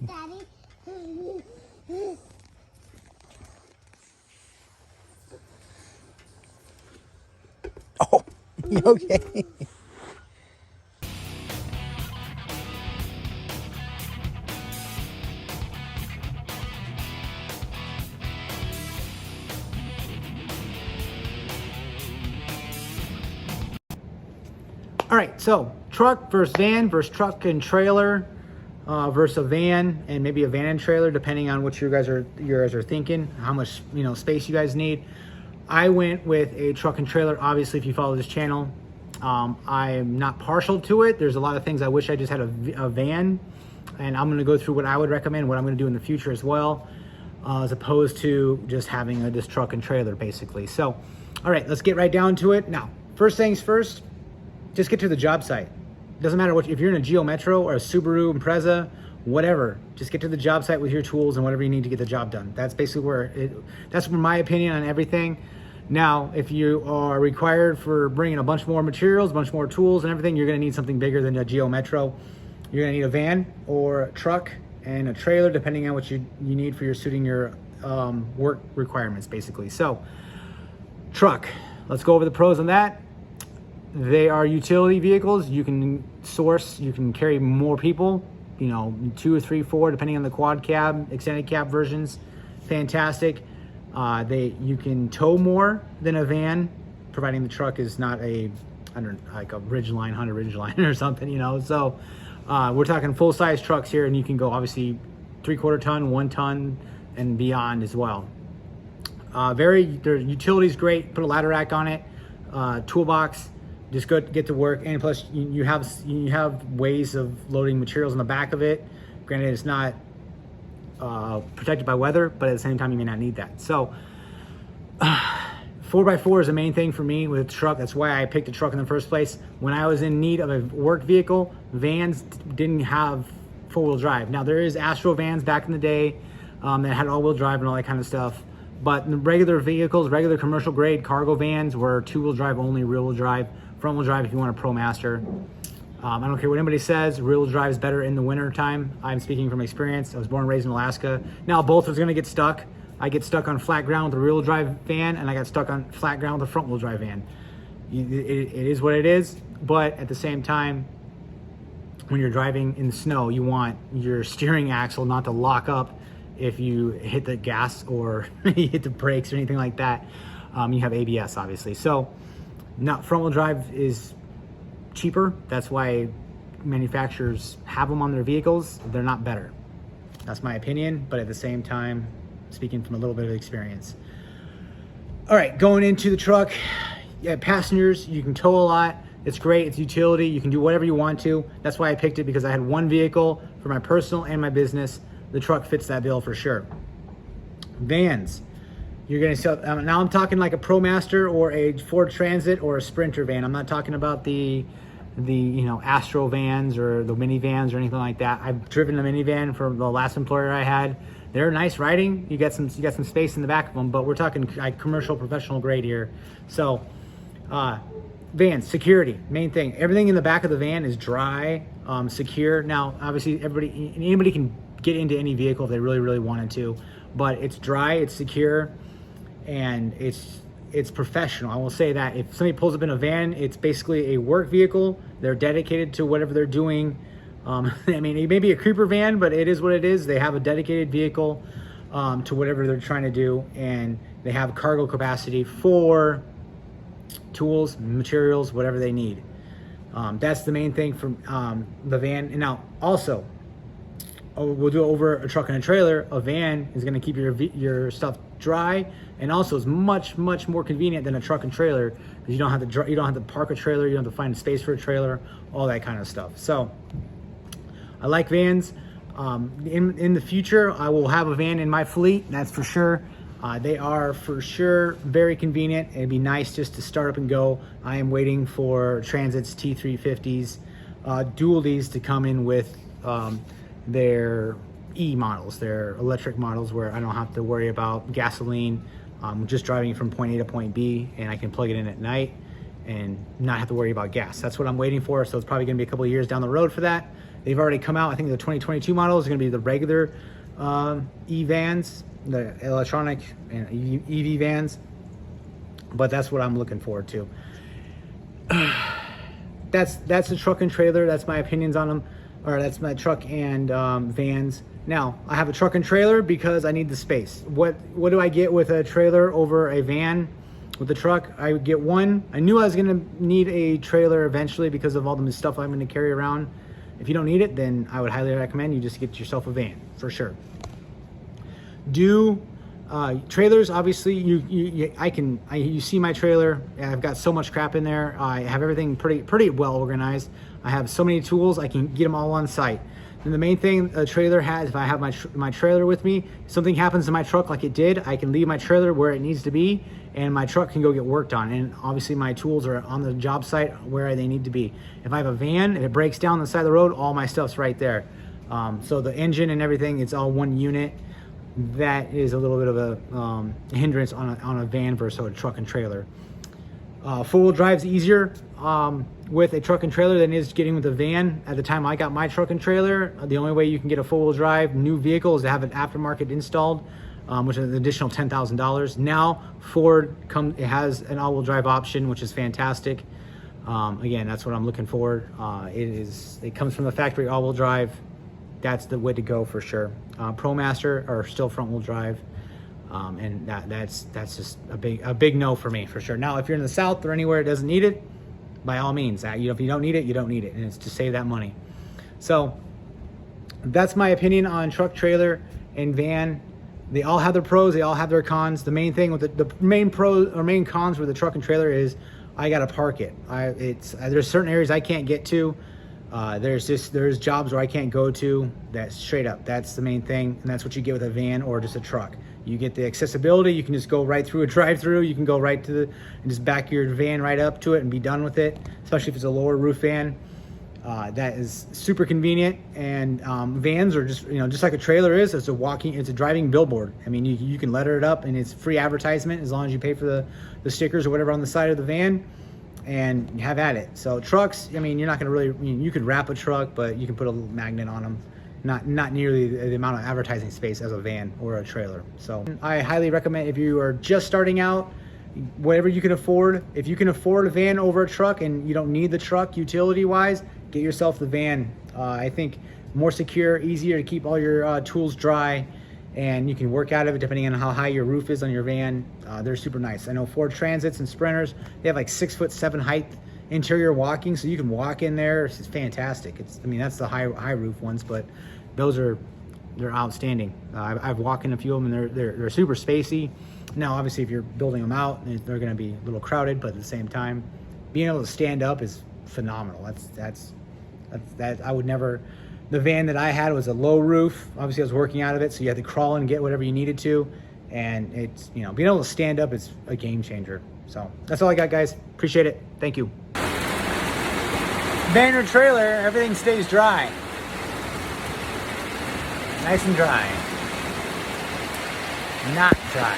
Daddy. Oh, you okay? All right, so truck versus van versus truck and trailer versus a van and maybe a van and trailer, depending on what you guys are thinking, how much space you guys need. I went with a truck and trailer. Obviously, if you follow this channel, I'm not partial to it. There's a lot of things I wish I just had a van, and I'm going to go through what I would recommend, what I'm going to do in the future as well, as opposed to just having this truck and trailer, basically. So, all right, let's get right down to it. Now, first things first. Just get to the job site. Doesn't matter if you're in a Geo Metro or a Subaru Impreza, whatever. Just get to the job site with your tools and whatever you need to get the job done. That's basically that's my opinion on everything. Now, if you are required for bringing a bunch more materials, a bunch more tools and everything, you're gonna need something bigger than a Geo Metro. You're gonna need a van or a truck and a trailer, depending on what you need for suiting your work requirements, basically. So, truck. Let's go over the pros on that. They are utility vehicles. You can carry more people, 2 or 3, 4, depending on the quad cab, extended cab versions. Fantastic. You can tow more than a van, providing the truck is not like a Ridgeline, Honda Ridgeline or something, So we're talking full-size trucks here, and you can go obviously 3/4 ton, 1 ton, and beyond as well. Their utility's great. Put a ladder rack on it, toolbox. Just get to work, and plus you have ways of loading materials on the back of it. Granted, it's not protected by weather, but at the same time, you may not need that. So 4x4 is the main thing for me with the truck. That's why I picked a truck in the first place. When I was in need of a work vehicle, vans didn't have 4-wheel drive. Now there is Astro vans back in the day that had all-wheel drive and all that kind of stuff. But the regular vehicles, regular commercial grade cargo vans were 2-wheel drive only, rear-wheel drive. Front-wheel drive if you want a ProMaster. I don't care what anybody says, rear-wheel drive is better in the winter time. I'm speaking from experience. I was born and raised in Alaska. Now both are gonna get stuck. I get stuck on flat ground with a rear-wheel drive van, and I got stuck on flat ground with a front-wheel drive van. It is what it is, but at the same time, when you're driving in the snow, you want your steering axle not to lock up if you hit the gas or you hit the brakes or anything like that. You have ABS, obviously. So, front-wheel drive is cheaper. That's why manufacturers have them on their vehicles. They're not better. That's my opinion, but at the same time, speaking from a little bit of experience. All right, going into the truck, passengers, you can tow a lot. It's great, it's utility. You can do whatever you want to. That's why I picked it, because I had one vehicle for my personal and my business. The truck fits that bill for sure. Vans. You're gonna sell, now I'm talking like a ProMaster or a Ford Transit or a Sprinter van. I'm not talking about the Astro vans or the minivans or anything like that. I've driven a minivan for the last employer I had. They're nice riding. You got some space in the back of them, but we're talking like commercial, professional grade here. So, vans, security, main thing. Everything in the back of the van is dry, secure. Now, obviously, anybody can get into any vehicle if they really, really wanted to, but it's dry, it's secure, and it's professional. I will say that if somebody pulls up in a van, it's basically a work vehicle. They're dedicated to whatever they're doing. I mean, it may be a creeper van, but it is what it is. They have a dedicated vehicle to whatever they're trying to do, and they have cargo capacity for tools, materials, whatever they need. That's the main thing from the van. And now also, we'll do it over a truck and a trailer. A van is going to keep your stuff dry, and also is much more convenient than a truck and trailer, because you don't have to park a trailer, you don't have to find space for a trailer, all that kind of stuff. So I like vans. In the future, I will have a van in my fleet, that's for sure. They are for sure very convenient. It'd be nice just to start up and go. I am waiting for Transit's T350s, Dualies to come in with their E models, their electric models, where I don't have to worry about gasoline. I'm just driving from point A to point B, and I can plug it in at night and not have to worry about gas. That's what I'm waiting for. So it's probably gonna be a couple of years down the road for that. They've already come out. I think the 2022 model is going to be the regular e-vans, the electronic and EV vans. But that's what I'm looking forward to. That's the truck and trailer. That's my opinions on them, or that's my truck and vans. Now I have a truck and trailer because I need the space. What do I get with a trailer over a van? With the truck, I would get one. I knew I was gonna need a trailer eventually because of all the stuff I'm gonna carry around. If you don't need it, then I would highly recommend you just get yourself a van for sure. Trailers, obviously, you see my trailer. I've got so much crap in there. I have everything pretty well organized. I have so many tools. I can get them all on site. And the main thing a trailer has, if I have my trailer with me, if something happens to my truck like it did, I can leave my trailer where it needs to be, and my truck can go get worked on. And obviously my tools are on the job site where they need to be. If I have a van, if it breaks down on the side of the road, all my stuff's right there. So the engine and everything, it's all one unit. That is a little bit of a hindrance on a van versus a truck and trailer. Four-wheel drive's easier with a truck and trailer than it is getting with a van. At the time I got my truck and trailer, the only way you can get a four-wheel drive new vehicle is to have an aftermarket installed, which is an additional $10,000. Now Ford it has an all-wheel drive option, which is fantastic. Again, that's what I'm looking for. It comes from the factory all-wheel drive. That's the way to go for sure. ProMaster are still front-wheel drive, and that's just a big no for me for sure. Now, if you're in the South or anywhere it doesn't need it, by all means, if you don't need it, you don't need it, and it's to save that money. So that's my opinion on truck, trailer, and van. They all have their pros, they all have their cons. The main thing with the main pros or main cons with the truck and trailer is I gotta park it. There's certain areas I can't get to. There's jobs where I can't go to. That's straight up. That's the main thing, and that's what you get with a van or just a truck. You get the accessibility. You can just go right through a drive-through. You can go right to and just back your van right up to it and be done with it. Especially if it's a lower roof van, that is super convenient. And vans are just like a trailer is. It's a driving billboard. I mean, you can letter it up, and it's free advertisement as long as you pay for the stickers or whatever on the side of the van. And have at it. So trucks, I mean, you're not going to you could wrap a truck, but you can put a little magnet on them. Not nearly the amount of advertising space as a van or a trailer. So I highly recommend, if you are just starting out, whatever you can afford. If you can afford a van over a truck and you don't need the truck utility wise, get yourself the van. I think more secure, easier to keep all your tools dry, and you can work out of it depending on how high your roof is on your van. They're super nice. I know Ford Transits and Sprinters, they have like 6'7" height interior walking, so you can walk in there. It's fantastic. That's the high roof ones, but they're outstanding. I've walked in a few of them, and they're super spacey. Now, obviously, if you're building them out, they're going to be a little crowded, but at the same time, being able to stand up is phenomenal. That's I would never. The van that I had was a low roof. Obviously, I was working out of it, so you had to crawl in and get whatever you needed to. And it's, being able to stand up is a game changer. So that's all I got, guys. Appreciate it. Thank you. Van or trailer, everything stays dry. Nice and dry. Not dry.